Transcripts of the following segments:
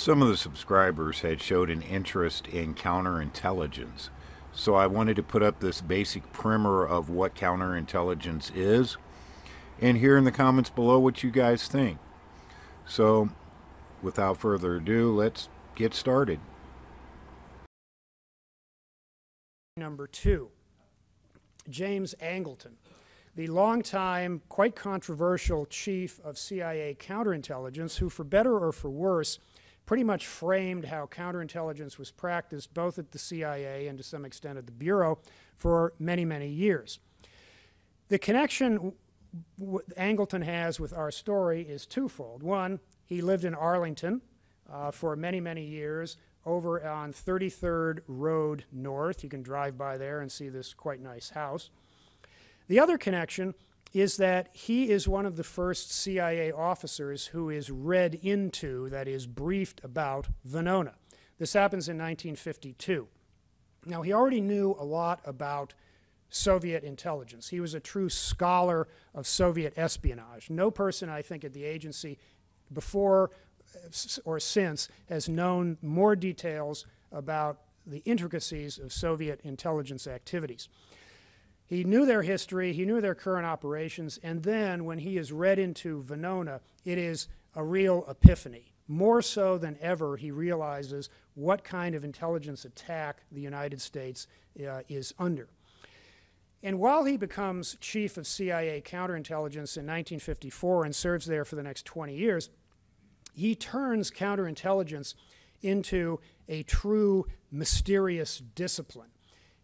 Some of the subscribers had showed an interest in counterintelligence, so I wanted to put up this basic primer of what counterintelligence is, and hear in the comments below what you guys think. So, without further ado, let's get started. Number 2, James Angleton, the longtime, quite controversial chief of CIA counterintelligence, who, for better or for worse, pretty much framed how counterintelligence was practiced both at the CIA and to some extent at the Bureau for many, many years. The connection Angleton has with our story is twofold. One, he lived in Arlington for many, many years over on 33rd Road North. You can drive by there and see this quite nice house. The other connection is that he is one of the first CIA officers who is read into, that is, briefed about Venona. This happens in 1952. Now, he already knew a lot about Soviet intelligence. He was a true scholar of Soviet espionage. No person, I think, at the agency before or since has known more details about the intricacies of Soviet intelligence activities. He knew their history, he knew their current operations, and then when he is read into Venona, it is a real epiphany. More so than ever, he realizes what kind of intelligence attack the United States is under. And while he becomes chief of CIA counterintelligence in 1954 and serves there for the next 20 years, he turns counterintelligence into a true mysterious discipline.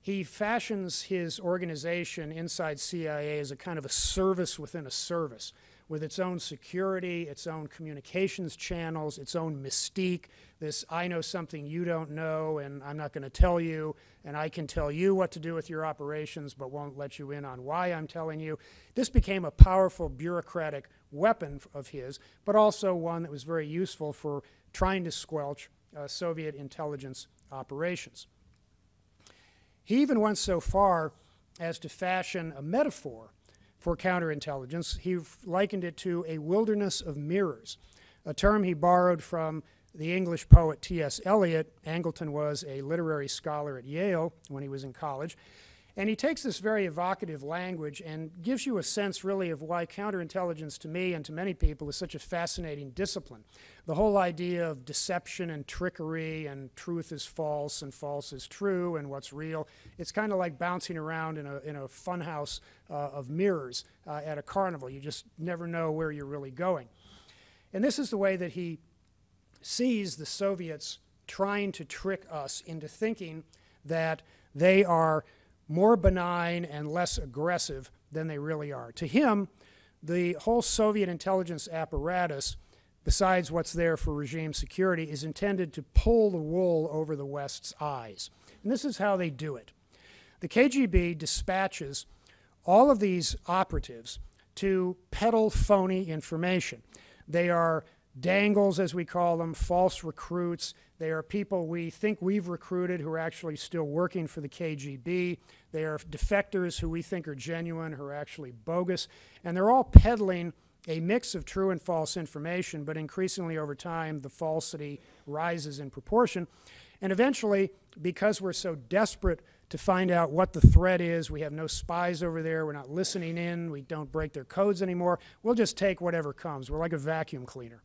He fashions his organization inside CIA as a kind of a service within a service, with its own security, its own communications channels, its own mystique, this I know something you don't know and I'm not going to tell you, and I can tell you what to do with your operations but won't let you in on why I'm telling you. This became a powerful bureaucratic weapon of his, but also one that was very useful for trying to squelch Soviet intelligence operations. He even went so far as to fashion a metaphor for counterintelligence. He likened it to a wilderness of mirrors, a term he borrowed from the English poet T.S. Eliot. Angleton was a literary scholar at Yale when he was in college. And he takes this very evocative language and gives you a sense, really, of why counterintelligence, to me and to many people, is such a fascinating discipline. The whole idea of deception and trickery and truth is false and false is true and what's real. It's kind of like bouncing around in a funhouse of mirrors at a carnival. You just never know where you're really going. And this is the way that he sees the Soviets trying to trick us into thinking that they are more benign and less aggressive than they really are. To him, the whole Soviet intelligence apparatus, besides what's there for regime security, is intended to pull the wool over the West's eyes. And this is how they do it. The KGB dispatches all of these operatives to peddle phony information. They are dangles, as we call them, false recruits. They are people we think we've recruited who are actually still working for the KGB. They are defectors who we think are genuine, who are actually bogus. And they're all peddling a mix of true and false information, but increasingly over time the falsity rises in proportion. And eventually, because we're so desperate to find out what the threat is, we have no spies over there, we're not listening in, we don't break their codes anymore, we'll just take whatever comes. We're like a vacuum cleaner.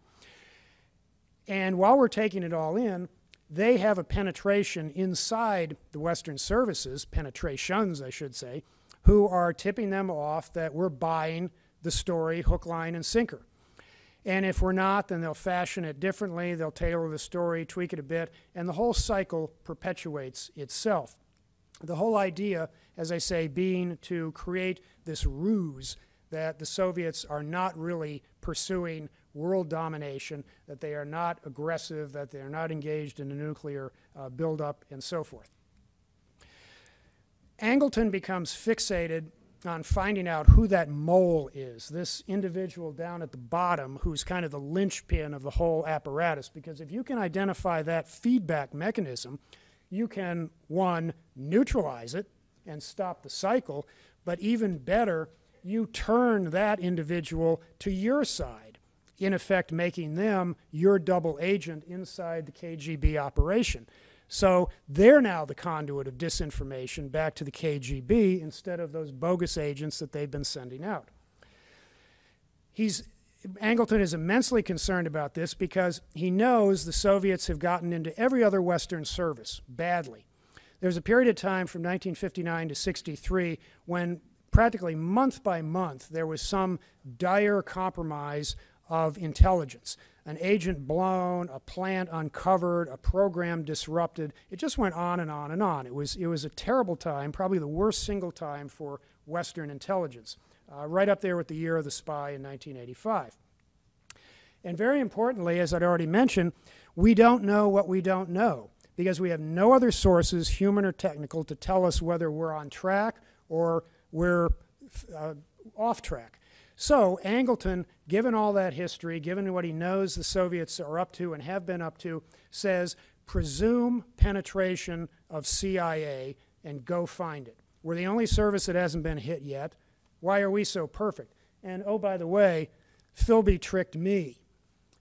And while we're taking it all in, they have a penetration inside the Western services, penetrations I should say, who are tipping them off that we're buying the story hook, line, and sinker. And if we're not, then they'll fashion it differently, they'll tailor the story, tweak it a bit, and the whole cycle perpetuates itself. The whole idea, as I say, being to create this ruse that the Soviets are not really pursuing world domination, that they are not aggressive, that they are not engaged in a nuclear buildup, and so forth. Angleton becomes fixated on finding out who that mole is, this individual down at the bottom who's kind of the linchpin of the whole apparatus, because if you can identify that feedback mechanism, you can, one, neutralize it and stop the cycle, but even better, you turn that individual to your side in effect making them your double agent inside the KGB operation. So they're now the conduit of disinformation back to the KGB instead of those bogus agents that they've been sending out. Angleton is immensely concerned about this because he knows the Soviets have gotten into every other Western service badly. There's a period of time from 1959 to 63 when practically month by month there was some dire compromise of intelligence. An agent blown, a plant uncovered, a program disrupted. It just went on and on and on. It was a terrible time, probably the worst single time for Western intelligence, right up there with the year of the spy in 1985. And very importantly, as I'd already mentioned, we don't know what we don't know because we have no other sources, human or technical, to tell us whether we're on track or we're off track. So Angleton, given all that history, given what he knows the Soviets are up to and have been up to, says, presume penetration of CIA and go find it. We're the only service that hasn't been hit yet. Why are we so perfect? And oh, by the way, Philby tricked me,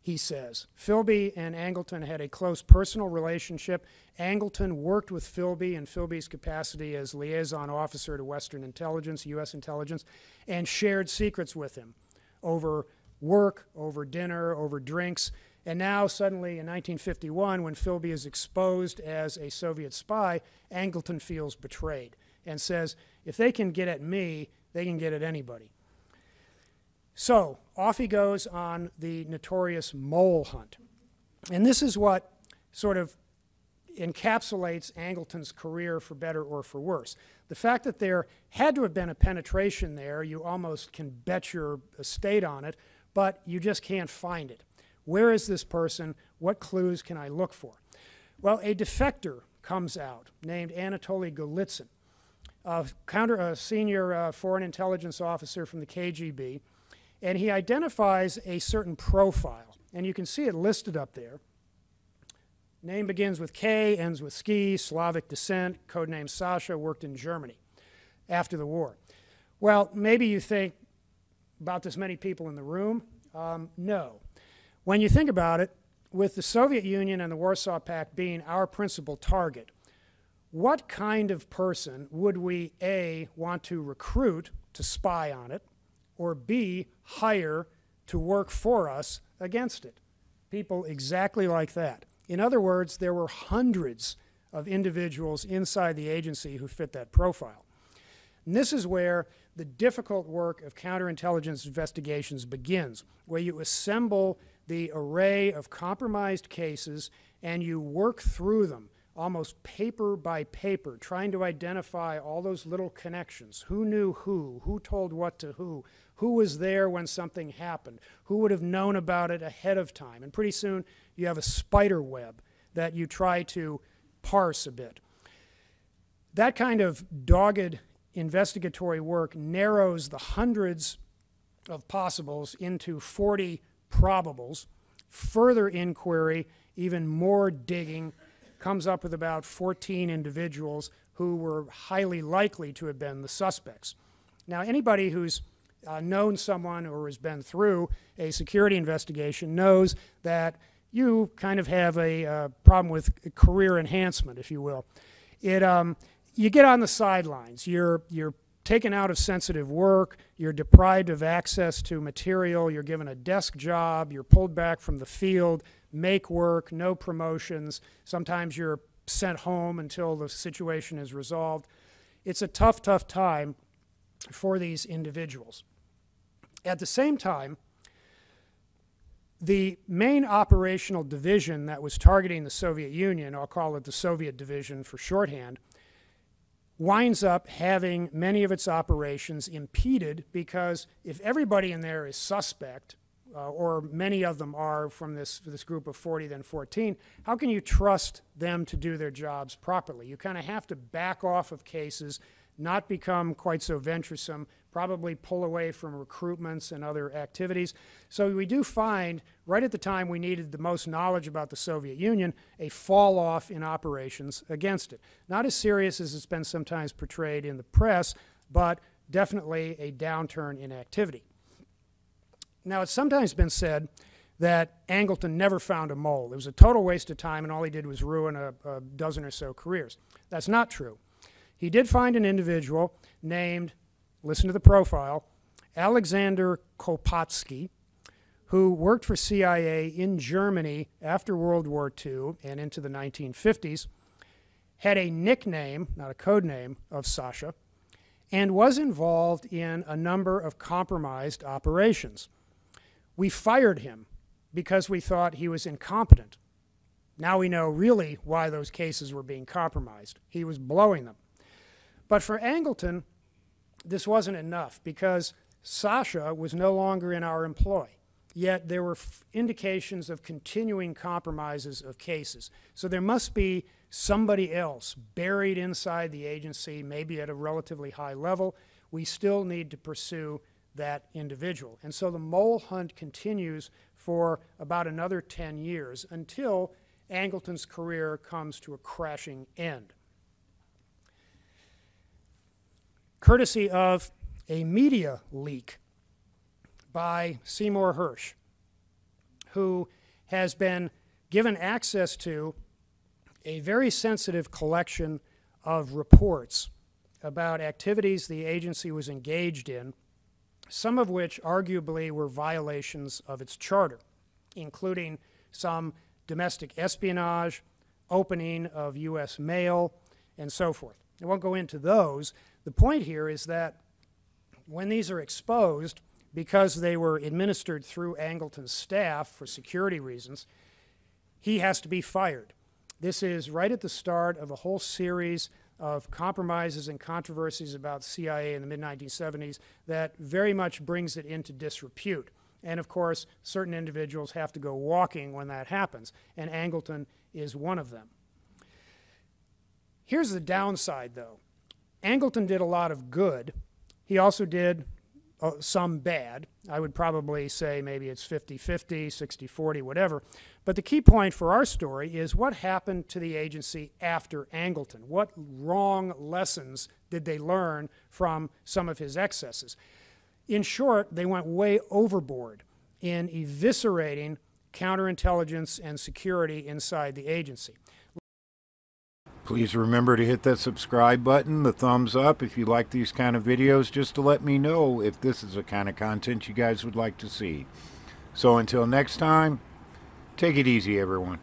he says. Philby and Angleton had a close personal relationship. Angleton worked with Philby in Philby's capacity as liaison officer to Western intelligence, U.S. intelligence, and shared secrets with him over work, over dinner, over drinks. And now suddenly in 1951, when Philby is exposed as a Soviet spy, Angleton feels betrayed and says, if they can get at me, they can get at anybody. So off he goes on the notorious mole hunt. And this is what sort of encapsulates Angleton's career for better or for worse. The fact that there had to have been a penetration there, you almost can bet your estate on it, but you just can't find it. Where is this person? What clues can I look for? Well, a defector comes out named Anatoly Golitsyn, a senior foreign intelligence officer from the KGB, and he identifies a certain profile, and you can see it listed up there. Name begins with K, ends with ski, Slavic descent, codename Sasha, worked in Germany after the war. Well, maybe you think about this many people in the room. No. When you think about it, with the Soviet Union and the Warsaw Pact being our principal target, what kind of person would we, A, want to recruit to spy on it, or B, hire to work for us against it? People exactly like that. In other words, there were hundreds of individuals inside the agency who fit that profile. And this is where the difficult work of counterintelligence investigations begins, where you assemble the array of compromised cases and you work through them almost paper by paper, trying to identify all those little connections. Who knew who told what to who was there when something happened, who would have known about it ahead of time. And pretty soon you have a spider web that you try to parse a bit. That kind of dogged investigatory work narrows the hundreds of possibles into 40 probables. Further inquiry, even more digging, comes up with about 14 individuals who were highly likely to have been the suspects. Now, anybody who's known someone or has been through a security investigation knows that you kind of have a problem with career enhancement, if you will. You get on the sidelines. You're taken out of sensitive work. You're deprived of access to material. You're given a desk job. You're pulled back from the field. Make work, no promotions. Sometimes you're sent home until the situation is resolved. It's a tough, tough time for these individuals. At the same time, the main operational division that was targeting the Soviet Union, I'll call it the Soviet Division for shorthand, winds up having many of its operations impeded because if everybody in there is suspect, or many of them are from this group of 40, then 14, how can you trust them to do their jobs properly? You kind of have to back off of cases, not become quite so venturesome, probably pull away from recruitments and other activities. So we do find, right at the time we needed the most knowledge about the Soviet Union, a fall off in operations against it. Not as serious as it's been sometimes portrayed in the press, but definitely a downturn in activity. Now, it's sometimes been said that Angleton never found a mole. It was a total waste of time, and all he did was ruin a dozen or so careers. That's not true. He did find an individual named, listen to the profile, Alexander Kopatsky, who worked for CIA in Germany after World War II and into the 1950s, had a nickname, not a code name, of Sasha, and was involved in a number of compromised operations. We fired him because we thought he was incompetent. Now we know really why those cases were being compromised. He was blowing them. But for Angleton, this wasn't enough because Sasha was no longer in our employ. Yet there were indications of continuing compromises of cases. So there must be somebody else buried inside the agency, maybe at a relatively high level. We still need to pursue that individual. And so the mole hunt continues for about another 10 years until Angleton's career comes to a crashing end. Courtesy of a media leak by Seymour Hersh, who has been given access to a very sensitive collection of reports about activities the agency was engaged in, some of which arguably were violations of its charter, including some domestic espionage, opening of U.S. mail, and so forth. I won't go into those. The point here is that when these are exposed, because they were administered through Angleton's staff for security reasons, he has to be fired. This is right at the start of a whole series of compromises and controversies about CIA in the mid-1970s that very much brings it into disrepute. And of course, certain individuals have to go walking when that happens, and Angleton is one of them. Here's the downside, though. Angleton did a lot of good. He also did some bad. I would probably say maybe it's 50-50, 60-40, whatever. But the key point for our story is what happened to the agency after Angleton. What wrong lessons did they learn from some of his excesses? In short, they went way overboard in eviscerating counterintelligence and security inside the agency. Please remember to hit that subscribe button, the thumbs up if you like these kind of videos, just to let me know if this is the kind of content you guys would like to see. So until next time, take it easy, everyone.